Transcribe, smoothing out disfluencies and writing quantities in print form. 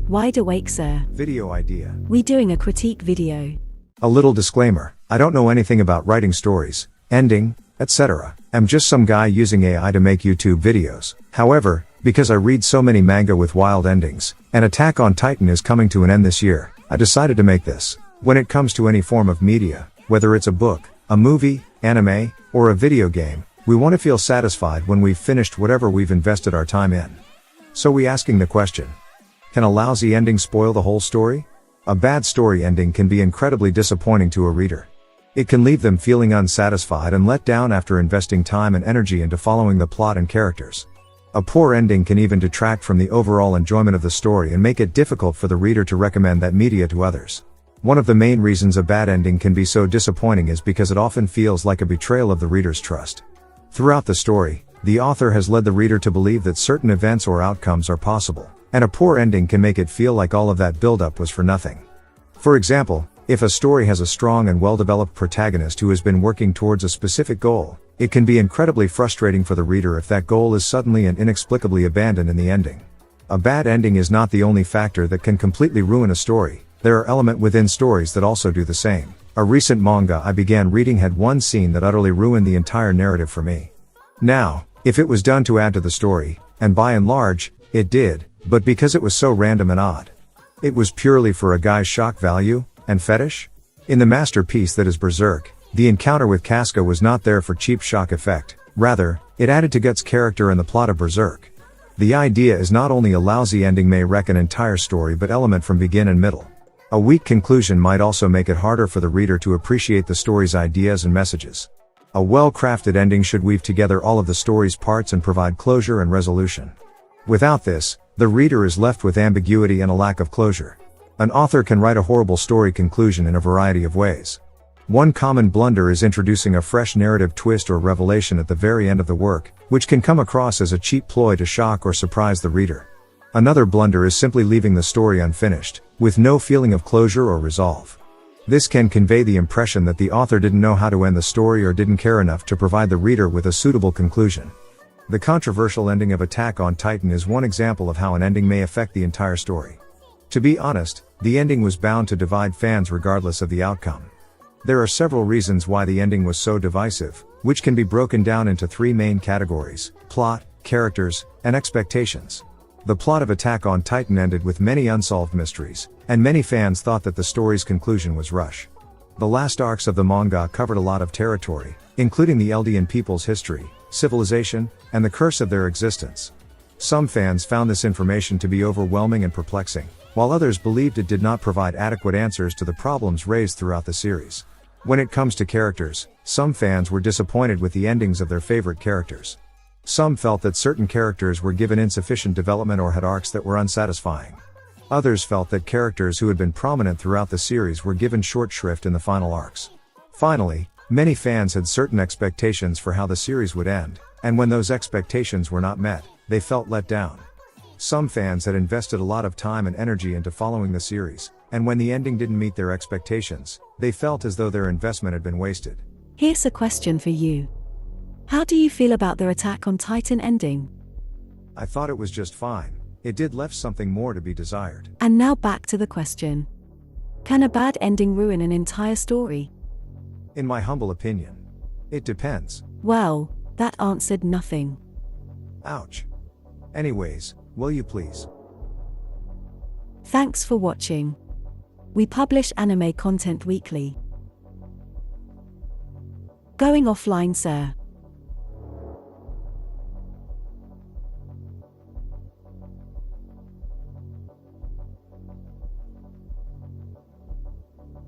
Wide awake, sir. Video idea. We doing a critique video. A little disclaimer, I don't know anything about writing stories, ending, etc. I'm just some guy using AI to make YouTube videos. However, because I read so many manga with wild endings, and Attack on Titan is coming to an end this year, I decided to make this. When it comes to any form of media, whether it's a book, a movie, anime, or a video game, we want to feel satisfied when we've finished whatever we've invested our time in. So we asking the question, can a lousy ending spoil the whole story? A bad story ending can be incredibly disappointing to a reader. It can leave them feeling unsatisfied and let down after investing time and energy into following the plot and characters. A poor ending can even detract from the overall enjoyment of the story and make it difficult for the reader to recommend that media to others. One of the main reasons a bad ending can be so disappointing is because it often feels like a betrayal of the reader's trust. Throughout the story, the author has led the reader to believe that certain events or outcomes are possible, and a poor ending can make it feel like all of that build-up was for nothing. For example, if a story has a strong and well-developed protagonist who has been working towards a specific goal, it can be incredibly frustrating for the reader if that goal is suddenly and inexplicably abandoned in the ending. A bad ending is not the only factor that can completely ruin a story. There are elements within stories that also do the same. A recent manga I began reading had one scene that utterly ruined the entire narrative for me. Now, if it was done to add to the story, and by and large, it did, but because it was so random and odd. It was purely for a guy's shock value, and fetish? In the masterpiece that is Berserk, the encounter with Casca was not there for cheap shock effect, rather, it added to Guts' character and the plot of Berserk. The idea is not only a lousy ending may wreck an entire story but element from begin and middle. A weak conclusion might also make it harder for the reader to appreciate the story's ideas and messages. A well-crafted ending should weave together all of the story's parts and provide closure and resolution. Without this, the reader is left with ambiguity and a lack of closure. An author can write a horrible story conclusion in a variety of ways. One common blunder is introducing a fresh narrative twist or revelation at the very end of the work, which can come across as a cheap ploy to shock or surprise the reader. Another blunder is simply leaving the story unfinished, with no feeling of closure or resolve. This can convey the impression that the author didn't know how to end the story or didn't care enough to provide the reader with a suitable conclusion. The controversial ending of Attack on Titan is one example of how an ending may affect the entire story. To be honest, the ending was bound to divide fans regardless of the outcome. There are several reasons why the ending was so divisive, which can be broken down into three main categories: plot, characters, and expectations. The plot of Attack on Titan ended with many unsolved mysteries, and many fans thought that the story's conclusion was rushed. The last arcs of the manga covered a lot of territory, including the Eldian people's history, civilization, and the curse of their existence. Some fans found this information to be overwhelming and perplexing, while others believed it did not provide adequate answers to the problems raised throughout the series. When it comes to characters, some fans were disappointed with the endings of their favorite characters. Some felt that certain characters were given insufficient development or had arcs that were unsatisfying. Others felt that characters who had been prominent throughout the series were given short shrift in the final arcs. Finally, many fans had certain expectations for how the series would end, and when those expectations were not met, they felt let down. Some fans had invested a lot of time and energy into following the series, and when the ending didn't meet their expectations, they felt as though their investment had been wasted. Here's a question for you. How do you feel about the Attack on Titan ending? I thought it was just fine. It did left something more to be desired. And now back to the question. Can a bad ending ruin an entire story? In my humble opinion, it depends. Well, that answered nothing. Ouch. Anyways, will you please? Thanks for watching. We publish anime content weekly. Going offline, sir.